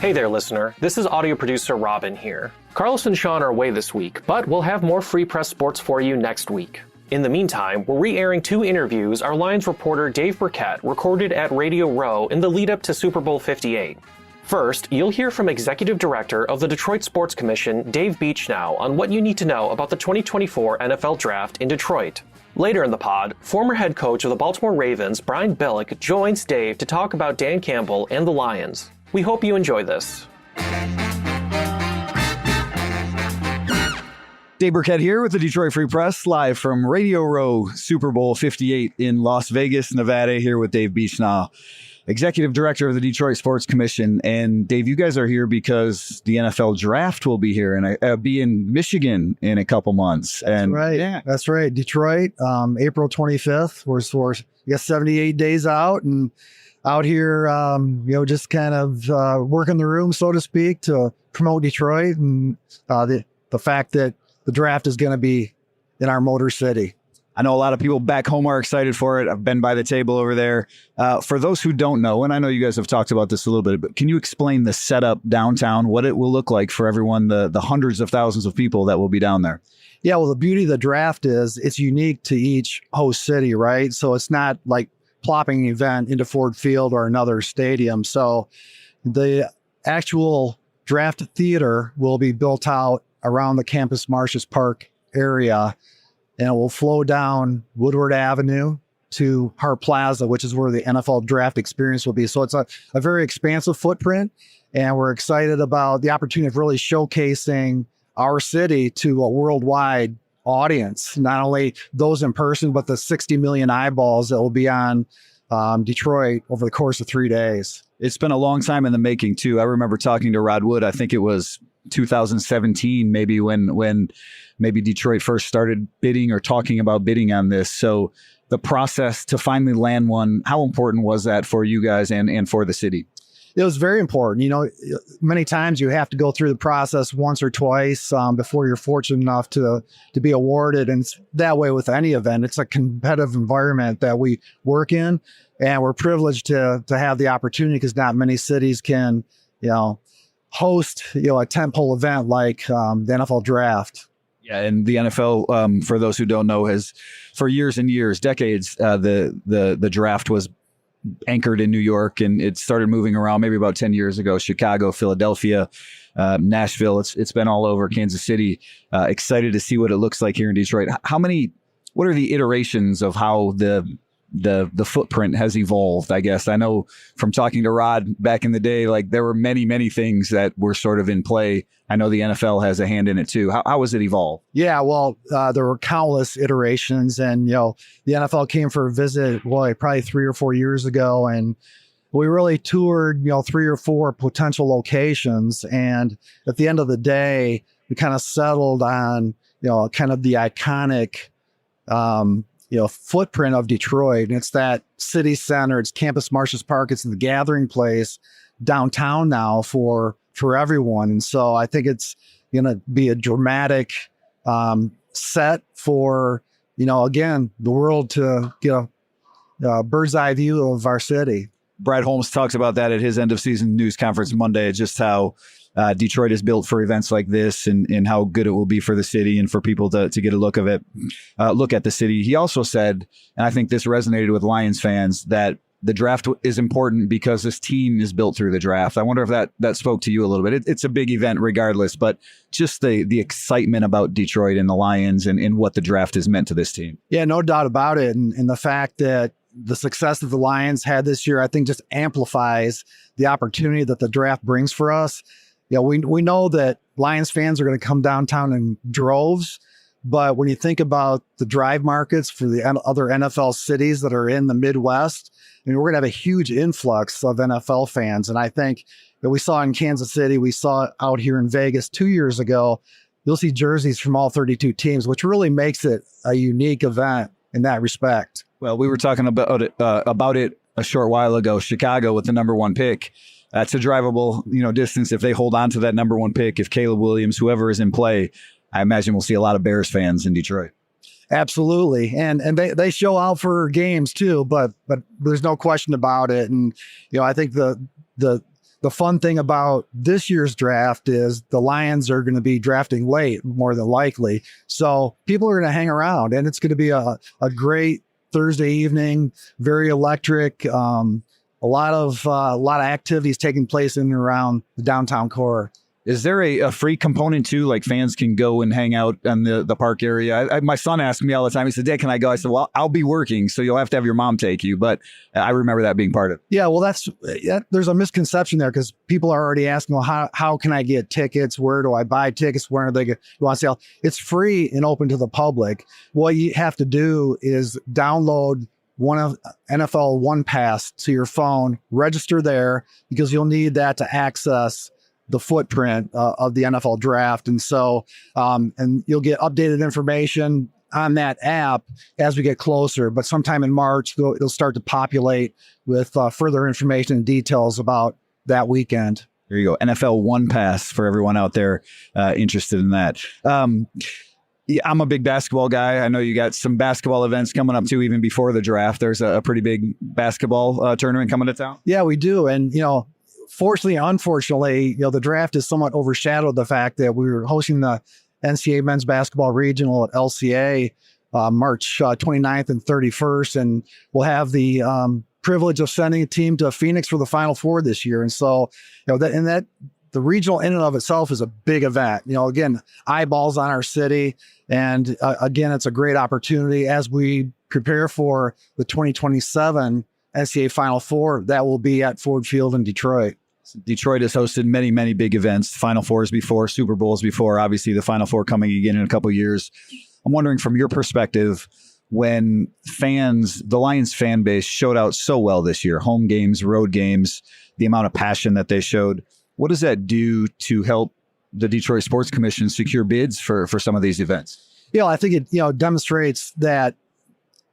Hey there, listener. This is audio producer Robin here. Carlos and Shawn are away this week, but we'll have more Free Press Sports for you next week. In the meantime, we're re-airing 2 interviews our Lions reporter Dave Birkett recorded at Radio Row in the lead-up to Super Bowl LVIII. First, you'll hear from Executive Director of the Detroit Sports Commission, Dave Beachnau, on what you need to know about the 2024 NFL Draft in Detroit. Later in the pod, former head coach of the Baltimore Ravens, Brian Billick, joins Dave to talk about Dan Campbell and the Lions. We hope you enjoy this. Dave Birkett here with the Detroit Free Press, live from Radio Row, Super Bowl LVIII in Las Vegas, Nevada, here with Dave Beachnau, Executive Director of the Detroit Sports Commission. And Dave, you guys are here because the NFL Draft will be here and be in Michigan in a couple months. That's right. Yeah. That's right. Detroit, April 25th. We're 78 days out and out here, just kind of working the room, so to speak, to promote Detroit and the fact that the draft is going to be in our Motor City. I know a lot of people back home are excited for it. I've been by the table over there. For those who don't know, and I know you guys have talked about this a little bit, but can you explain the setup downtown, what it will look like for everyone, the hundreds of thousands of people that will be down there? Yeah, well, the beauty of the draft is it's unique to each host city, right? So it's not like plopping an event into Ford Field or another stadium. So the actual draft theater will be built out around the Campus Martius Park area, and it will flow down Woodward Avenue to Hart Plaza, which is where the NFL draft experience will be. So it's a very expansive footprint, and we're excited about the opportunity of really showcasing our city to a worldwide audience, not only those in person, but the 60 million eyeballs that will be on Detroit over the course of 3 days. It's been a long time in the making, too. I remember talking to Rod Wood. I think it was 2017, maybe when maybe Detroit first started bidding or talking about bidding on this. So the process to finally land one, how important was that for you guys and for the city? It was very important. Many times you have to go through the process once or twice before you're fortunate enough to be awarded. And it's that way with any event. It's a competitive environment that we work in, and we're privileged to have the opportunity because not many cities can, host, a tentpole event like the NFL Draft. Yeah, and the NFL, for those who don't know, has for years and years, decades, the draft was anchored in New York, and it started moving around maybe about 10 years ago. Chicago, Philadelphia, Nashville. It's been all over. Kansas City. Excited to see what it looks like here in Detroit. What are the iterations of how the footprint has evolved? I guess I know from talking to Rod back in the day, like there were many things that were sort of in play. I know the NFL has a hand in it too. How has it evolved? Yeah, well, there were countless iterations, and the NFL came for a visit, probably 3 or 4 years ago, and we really toured 3 or 4 potential locations. And at the end of the day, we kind of settled on kind of the iconic footprint of Detroit. And it's that city center, it's Campus Martius Park, it's the gathering place downtown now for everyone. And so I think it's going to be a dramatic set for, again, the world to get a bird's eye view of our city. Brad Holmes talks about that at his end of season news conference Monday, just how Detroit is built for events like this and how good it will be for the city and for people to get a look of it, look at the city. He also said, and I think this resonated with Lions fans, that the draft is important because this team is built through the draft. I wonder if that spoke to you a little bit. It's a big event regardless, but just the excitement about Detroit and the Lions and what the draft has meant to this team. Yeah, no doubt about it. And the fact that the success that the Lions had this year, I think just amplifies the opportunity that the draft brings for us. We know that Lions fans are going to come downtown in droves, but when you think about the drive markets for the other NFL cities that are in the Midwest, we're going to have a huge influx of NFL fans. And I think that we saw in Kansas City, we saw it out here in Vegas 2 years ago. You'll see jerseys from all 32 teams, which really makes it a unique event in that respect. Well, we were talking about it a short while ago. Chicago with the number 1 pick. That's a drivable, distance if they hold on to that number 1 pick. If Caleb Williams, whoever is in play, I imagine we'll see a lot of Bears fans in Detroit. Absolutely. And they show out for games too, but there's no question about it. And, I think the the fun thing about this year's draft is the Lions are going to be drafting late, more than likely. So people are going to hang around, and it's going to be a great Thursday evening, very electric. A lot of activities taking place in and around the downtown core. Is there a free component too? Like fans can go and hang out in the park area? My son asks me all the time. He said, Dad, can I go? I said, well, I'll be working, so you'll have to have your mom take you. But I remember that being part of it. Yeah, well, there's a misconception there because people are already asking, well, how can I get tickets? Where do I buy tickets? Where are they going on sale? It's free and open to the public. What you have to do is download one of NFL One Pass to your phone, register there, because you'll need that to access the footprint of the NFL draft. And so, and you'll get updated information on that app as we get closer, but sometime in March, it'll start to populate with further information and details about that weekend. There you go. NFL One Pass for everyone out there interested in that. Yeah, I'm a big basketball guy. I know you got some basketball events coming up too, even before the draft. There's a pretty big basketball tournament coming to town. Yeah, we do. And, fortunately, unfortunately, the draft has somewhat overshadowed the fact that we were hosting the NCAA men's basketball regional at LCA March 29th and 31st. And we'll have the privilege of sending a team to Phoenix for the Final Four this year. And so, the regional in and of itself is a big event. Again, eyeballs on our city. And again, it's a great opportunity as we prepare for the 2027 NCAA Final Four that will be at Ford Field in Detroit. Detroit has hosted many, many big events, Final Fours before, Super Bowls before, obviously the Final Four coming again in a couple of years. I'm wondering from your perspective, when the Lions fan base showed out so well this year, home games, road games, the amount of passion that they showed, what does that do to help the Detroit Sports Commission secure bids for some of these events? I think it demonstrates that,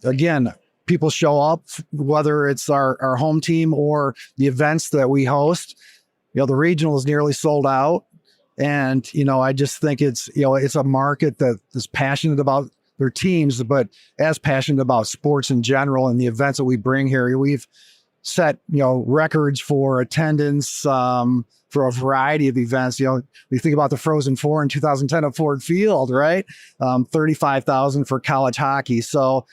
again, people show up, whether it's our home team or the events that we host. The regional is nearly sold out. And, I just think it's a market that is passionate about their teams, but as passionate about sports in general and the events that we bring here. We've set, records for attendance for a variety of events. We think about the Frozen Four in 2010 at Ford Field, right? 35,000 for college hockey. So,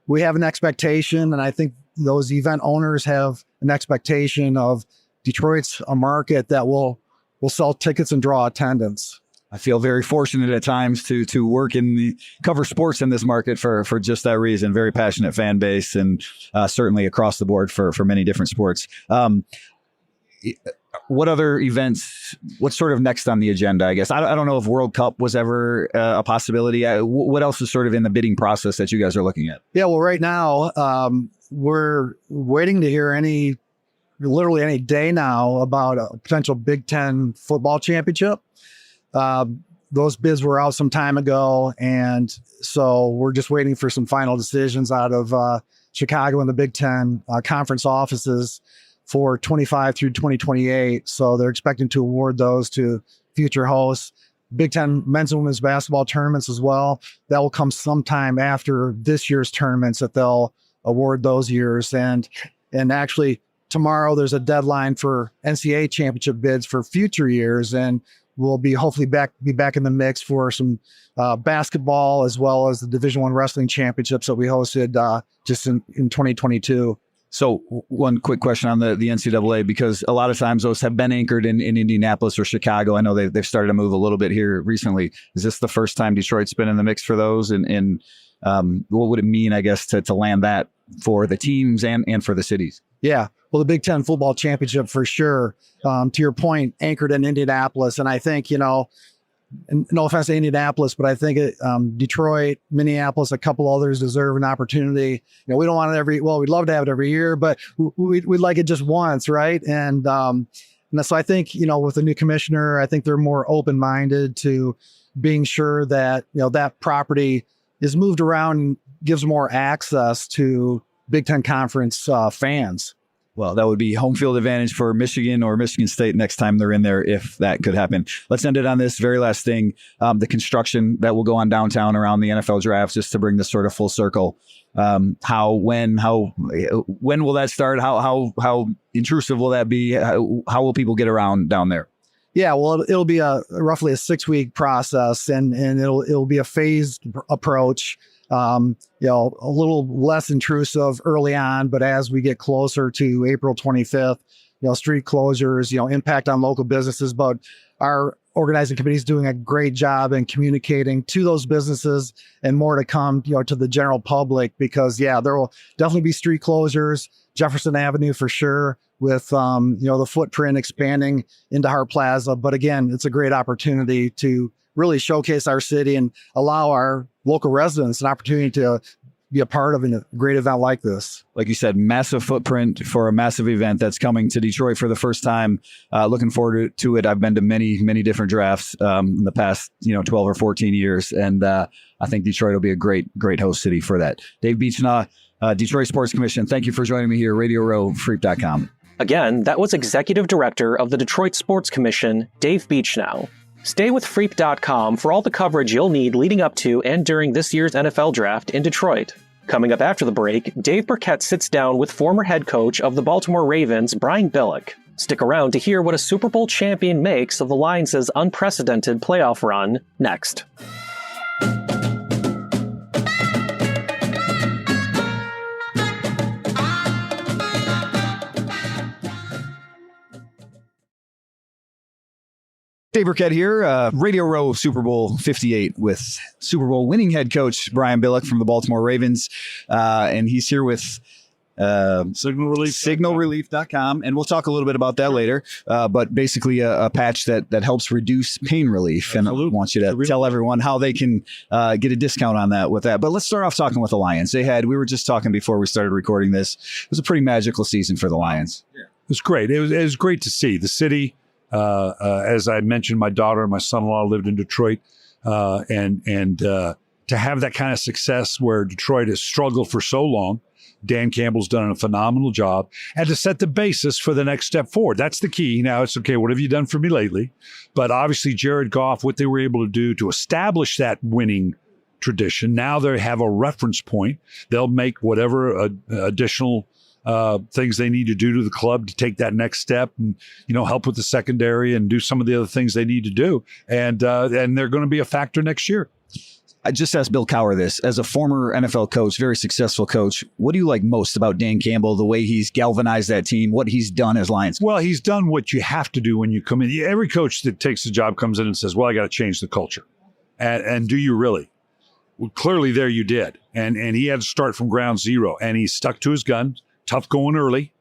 we have an expectation, and I think those event owners have an expectation of Detroit's a market that will sell tickets and draw attendance. I feel very fortunate at times to work cover sports in this market for just that reason. Very passionate fan base, and certainly across the board for many different sports. What other events, what's sort of next on the agenda, I guess? I don't know if World Cup was ever a possibility. What else is sort of in the bidding process that you guys are looking at? Yeah, well, right now, we're waiting to hear literally any day now about a potential Big Ten football championship. Those bids were out some time ago, and so we're just waiting for some final decisions out of Chicago and the Big Ten conference offices for 25 through 2028. So they're expecting to award those to future hosts. Big Ten men's and women's basketball tournaments as well. That will come sometime after this year's tournaments that they'll award those years. And actually tomorrow there's a deadline for NCAA championship bids for future years. And we'll be hopefully be back in the mix for some basketball as well as the Division I wrestling championships that we hosted just in 2022. So one quick question on the NCAA, because a lot of times those have been anchored in Indianapolis or Chicago. I know they've started to move a little bit here recently. Is this the first time Detroit's been in the mix for those? And what would it mean, I guess, to land that for the teams and for the cities? Yeah, well, the Big Ten football championship for sure. To your point, anchored in Indianapolis. And I think, and no offense to Indianapolis, but I think Detroit, Minneapolis, a couple others deserve an opportunity. We don't want it we'd love to have it every year, but we'd like it just once, right? And so I think, with the new commissioner, I think they're more open-minded to being sure that, that property is moved around and gives more access to Big Ten Conference fans. Well, that would be home field advantage for Michigan or Michigan State next time they're in there, if that could happen. Let's end it on this very last thing. The construction that will go on downtown around the NFL draft, just to bring this sort of full circle. When will that start? How intrusive will that be? How will people get around down there? Yeah, well, it'll be roughly a 6-week process, and it'll be a phased approach. A little less intrusive early on, but as we get closer to April 25th, street closures, impact on local businesses. But our organizing committee is doing a great job in communicating to those businesses, and more to come, to the general public, because there will definitely be street closures, Jefferson Avenue for sure, with the footprint expanding into Hart Plaza. But again, it's a great opportunity to really showcase our city and allow our local residents an opportunity to be a part of a great event like this. Like you said, massive footprint for a massive event that's coming to Detroit for the first time. Looking forward to it. I've been to many, many different drafts in the past, 12 or 14 years. And I think Detroit will be a great host city for that. Dave Beachnau, Detroit Sports Commission. Thank you for joining me here, Radio Row, Freep.com. Again, that was Executive Director of the Detroit Sports Commission, Dave Beachnau. Stay with Freep.com for all the coverage you'll need leading up to and during this year's NFL Draft in Detroit. Coming up after the break, Dave Birkett sits down with former head coach of the Baltimore Ravens, Brian Billick. Stick around to hear what a Super Bowl champion makes of the Lions' unprecedented playoff run next. Dave Birkett here, Radio Row Super Bowl 58 with Super Bowl winning head coach Brian Billick from the Baltimore Ravens. And he's here with signalrelief.com. And we'll talk a little bit about that later. But basically a patch that helps reduce pain relief. Absolutely. And I want you to tell everyone how they can get a discount on that with that. But let's start off talking with the Lions. We were just talking before we started recording this. It was a pretty magical season for the Lions. Yeah. It was great. It was great to see the city. As I mentioned, my daughter and my son-in-law lived in Detroit, and to have that kind of success where Detroit has struggled for so long, Dan Campbell's done a phenomenal job, and to set the basis for the next step forward. That's the key. Now it's okay. What have you done for me lately? But obviously, Jared Goff, what they were able to do to establish that winning tradition. Now they have a reference point. They'll make whatever additional things they need to do to the club to take that next step and, help with the secondary and do some of the other things they need to do. And they're going to be a factor next year. I just asked Bill Cowher this. As a former NFL coach, very successful coach, what do you like most about Dan Campbell, the way he's galvanized that team, what he's done as Lions? Well, he's done what you have to do when you come in. Every coach that takes the job comes in and says, well, I got to change the culture. And do you really? Well, clearly there you did. And he had to start from ground zero. And he stuck to his guns. Tough going early,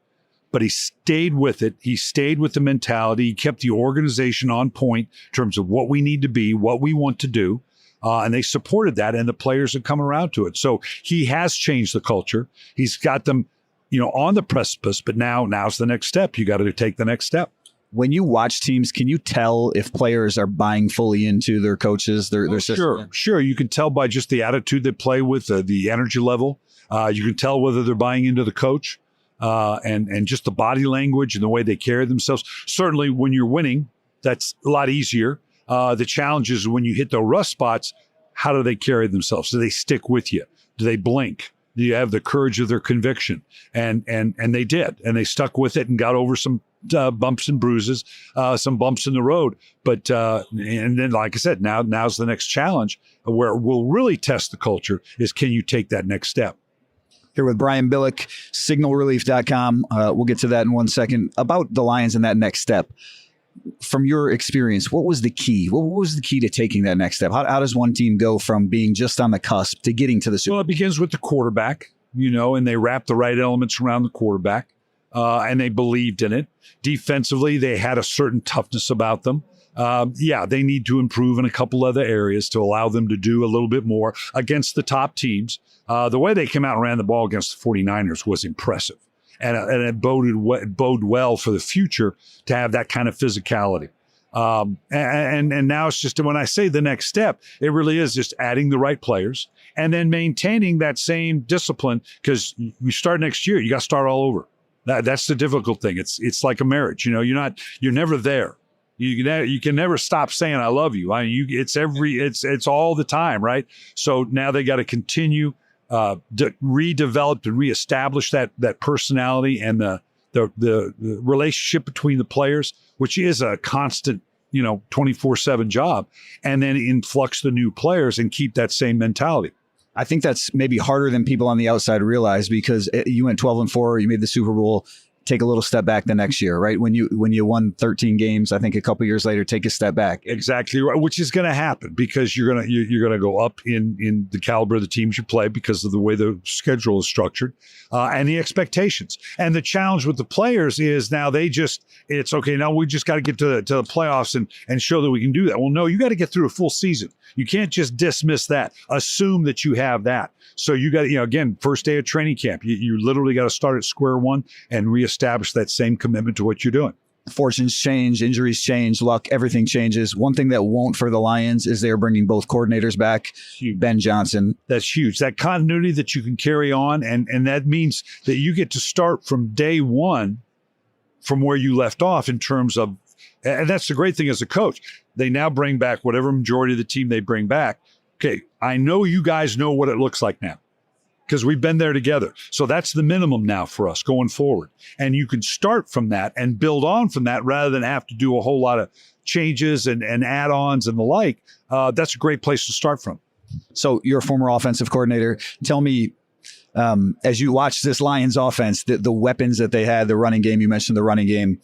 but he stayed with it. He stayed with the mentality. He kept the organization on point in terms of what we need to be, what we want to do. And they supported that, and the players have come around to it. So he has changed the culture. He's got them, on the precipice, but now's the next step. You got to take the next step. When you watch teams, can you tell if players are buying fully into their coaches, their system? Sure. You can tell by just the attitude they play with, the energy level. You can tell whether they're buying into the coach and just the body language and the way they carry themselves. Certainly when you're winning, that's a lot easier. The challenge is when you hit the rough spots, how do they carry themselves? Do they stick with you? Do they blink? Do you have the courage of their conviction? And they did. And they stuck with it and got over some bumps and bruises, some bumps in the road. But and then, like I said, now's the next challenge where we'll really test the culture is, can you take that next step? Here with Brian Billick, signalrelief.com. We'll get to that in one second. About the Lions and that next step. From your experience, what was the key? What was the key to taking that next step? How does one team go from being just on the cusp to getting to the Super Bowl? Well, it begins with the quarterback, and they wrap the right elements around the quarterback, and they believed in it. Defensively, they had a certain toughness about them. They need to improve in a couple other areas to allow them to do a little bit more against the top teams. The way they came out and ran the ball against the 49ers was impressive. And it bode well for the future to have that kind of physicality. And now it's just, when I say the next step, it really is just adding the right players and then maintaining that same discipline, because you start next year, you got to start all over. That's the difficult thing. It's like a marriage. You're never there. You can never stop saying I love you. It's all the time, right? So now they got to continue redevelop and reestablish that personality and the relationship between the players, which is a constant 24/7 job, and then influx the new players and keep that same mentality. I think that's maybe harder than people on the outside realize, because you went 12-4, you made the Super Bowl. Take a little step back the next year, right? When you won 13 games, I think a couple years later, take a step back. Exactly right, which is going to happen because you're gonna go up in the caliber of the teams you play because of the way the schedule is structured and the expectations. And the challenge with the players is now it's okay. Now we just got to get to the playoffs and show that we can do that. Well, no, you got to get through a full season. You can't just dismiss that. Assume that you have that. So you got to, again, first day of training camp, you literally got to start at square one and reestablish that same commitment to what you're doing. Fortunes change, injuries change, luck, everything changes. One thing that won't for the Lions is they're bringing both coordinators back. Ben Johnson. That's huge. That continuity that you can carry on, and that means that you get to start from day one from where you left off in terms of, and that's the great thing as a coach. They now bring back whatever majority of the team they bring back. Okay, I know you guys know what it looks like now because we've been there together. So that's the minimum now for us going forward. And you can start from that and build on from that rather than have to do a whole lot of changes and add-ons and the like. That's a great place to start from. So you're a former offensive coordinator. Tell me, as you watch this Lions offense, the weapons that they had, the running game, you mentioned the running game,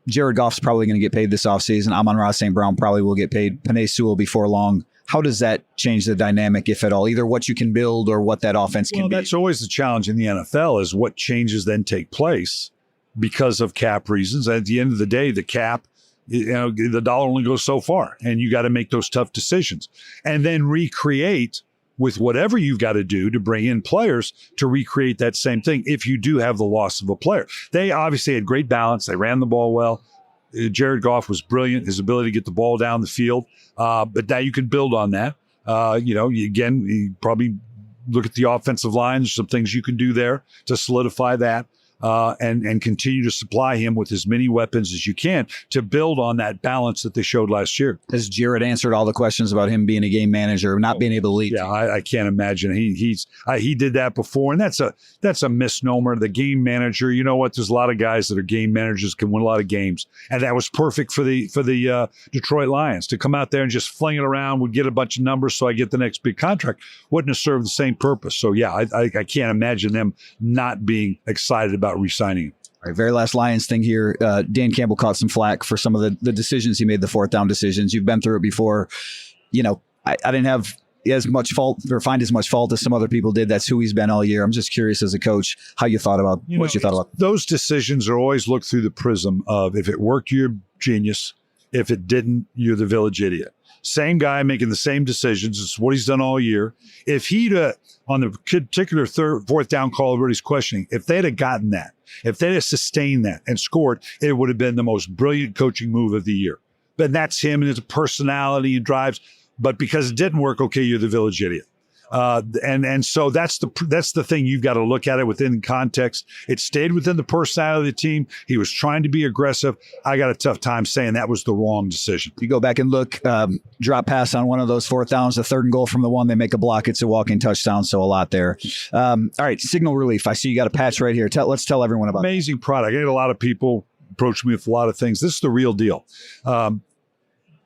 Jared Goff's probably going to get paid this offseason. Amon-Ra St. Brown probably will get paid. Penei Sewell before long. How does that change the dynamic, if at all, either what you can build or what that offense can be? That's always the challenge in the NFL is what changes then take place because of cap reasons. At the end of the day, the cap, the dollar only goes so far, and you got to make those tough decisions and then recreate with whatever you've got to do to bring in players to recreate that same thing if you do have the loss of a player. They obviously had great balance. They ran the ball well. Jared Goff was brilliant, his ability to get the ball down the field. But now you can build on that. You probably look at the offensive line. There's some things you can do there to solidify that. And continue to supply him with as many weapons as you can to build on that balance that they showed last year. Has Jared answered all the questions about him being a game manager, not being able to lead? Yeah, I can't imagine. He did that before, and that's a misnomer. The game manager, you know what? There's a lot of guys that are game managers, can win a lot of games, and that was perfect for the Detroit Lions to come out there and just fling it around. Would get a bunch of numbers, so I get the next big contract. Wouldn't have served the same purpose. So yeah, I can't imagine them not being excited about re-signing him. All right, very last Lions thing here. Dan Campbell caught some flack for some of the decisions he made, the fourth down decisions. You've been through it before. I didn't have as much fault or find as much fault as some other people did. That's who he's been all year. I'm just curious as a coach how you thought about what you thought about. Those decisions are always looked through the prism of if it worked, you're genius. If it didn't, you're the village idiot. Same guy making the same decisions. It's what he's done all year. If he'd, on the particular fourth down call, everybody's questioning, if they'd have gotten that, if they'd have sustained that and scored, it would have been the most brilliant coaching move of the year. But that's him and his personality and drives. But because it didn't work, okay, you're the village idiot. And so that's the thing. You've got to look at it within context. It stayed within the personality of the team. He was trying to be aggressive. I got a tough time saying that was the wrong decision. You go back and look, drop pass on one of those fourth downs, the 3rd and goal from the one, they make a block. It's a walking touchdown. So a lot there. All right. Signal Relief. I see you got a patch right here. Let's tell everyone about it. Amazing product. I get a lot of people approach me with a lot of things. This is the real deal.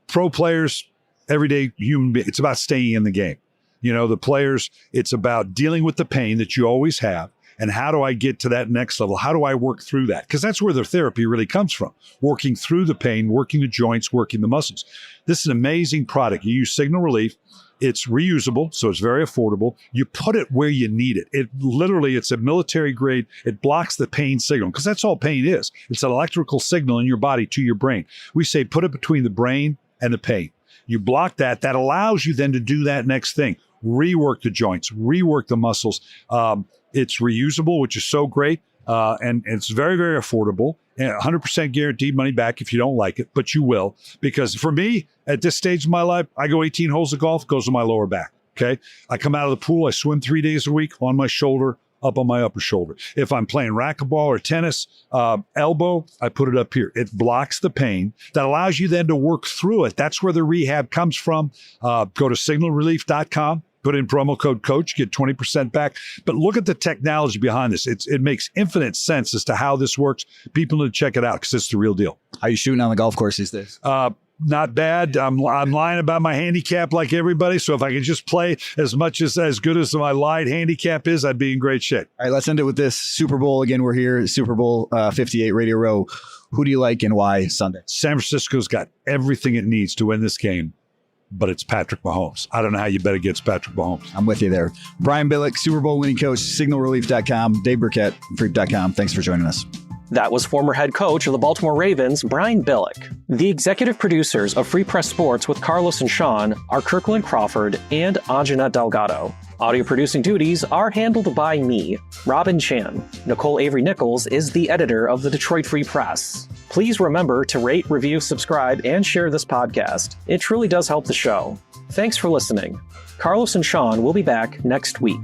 Pro players, everyday human beings, it's about staying in the game. The players, it's about dealing with the pain that you always have. And how do I get to that next level? How do I work through that? Because that's where their therapy really comes from. Working through the pain, working the joints, working the muscles. This is an amazing product. You use Signal Relief. It's reusable, so it's very affordable. You put it where you need it. It's a military grade. It blocks the pain signal because that's all pain is. It's an electrical signal in your body to your brain. We say put it between the brain and the pain. You block that. That allows you then to do that next thing. Rework the joints, rework the muscles. It's reusable, which is so great. And it's very, very affordable and 100% guaranteed money back if you don't like it, but you will. Because for me, at this stage of my life, I go 18 holes of golf, goes to my lower back. Okay. I come out of the pool. I swim 3 days a week on my shoulder, up on my upper shoulder. If I'm playing racquetball or tennis, elbow, I put it up here. It blocks the pain. That allows you then to work through it. That's where the rehab comes from. Go to signalrelief.com. Put in promo code COACH, get 20% back. But look at the technology behind this. It makes infinite sense as to how this works. People need to check it out because it's the real deal. How you shooting on the golf course these days? Not bad. I'm lying about my handicap like everybody. So if I could just play as good as my lied handicap is, I'd be in great shape. All right, let's end it with this. Super Bowl. Again, we're here. Super Bowl 58 Radio Row. Who do you like and why Sunday? San Francisco's got everything it needs to win this game, but it's Patrick Mahomes. I don't know how you bet against Patrick Mahomes. I'm with you there. Brian Billick, Super Bowl winning coach, signalrelief.com, Dave Birkett, Freep.com. Thanks for joining us. That was former head coach of the Baltimore Ravens, Brian Billick. The executive producers of Free Press Sports with Carlos and Shawn are Kirkland Crawford and Anjana Delgado. Audio producing duties are handled by me, Robin Chan. Nicole Avery Nichols is the editor of the Detroit Free Press. Please remember to rate, review, subscribe, and share this podcast. It truly does help the show. Thanks for listening. Carlos and Shawn will be back next week.